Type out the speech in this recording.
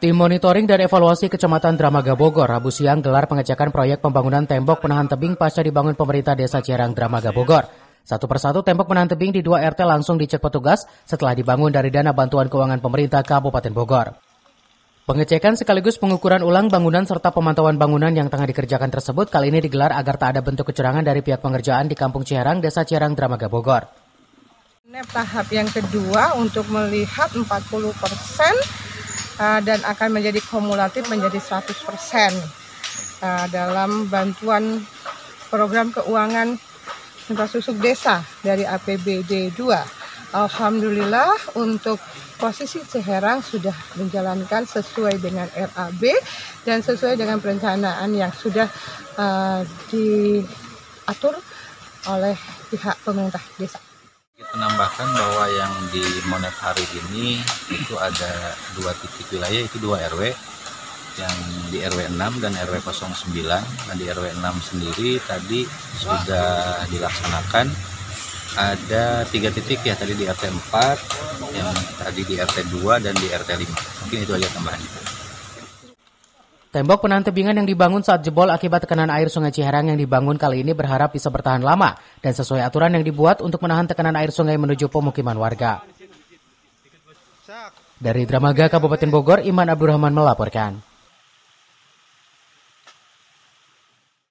Tim monitoring dan evaluasi Kecamatan Dramaga Bogor Rabu siang gelar pengecekan proyek pembangunan tembok penahan tebing pasca dibangun pemerintah Desa Cirang Dramaga Bogor. Satu persatu tembok penahan tebing di 2 RT langsung dicek petugas setelah dibangun dari dana bantuan keuangan pemerintah Kabupaten Bogor. Pengecekan sekaligus pengukuran ulang bangunan serta pemantauan bangunan yang tengah dikerjakan tersebut kali ini digelar agar tak ada bentuk kecurangan dari pihak pengerjaan di Kampung Cirang, Desa Cirang Dramaga Bogor. Tahap yang kedua untuk melihat 40% dan akan menjadi kumulatif menjadi 100% dalam bantuan program keuangan infrastruktur desa dari APBD 2. Alhamdulillah untuk posisi Ciherang sudah menjalankan sesuai dengan RAB dan sesuai dengan perencanaan yang sudah diatur oleh pihak pemerintah desa. Menambahkan bahwa yang di Monet hari ini itu ada 2 titik wilayah, itu 2 RW, yang di RW 6 dan RW 09. Dan di RW 6 sendiri tadi sudah dilaksanakan ada 3 titik ya, tadi di RT 4, yang tadi di RT 2 dan di RT 5. Mungkin itu aja tambahannya. Tembok penahan tebingan yang dibangun saat jebol akibat tekanan air Sungai Ciherang yang dibangun kali ini berharap bisa bertahan lama dan sesuai aturan yang dibuat untuk menahan tekanan air sungai menuju pemukiman warga. Dari Dramaga, Kabupaten Bogor, Iman Abdurrahman melaporkan.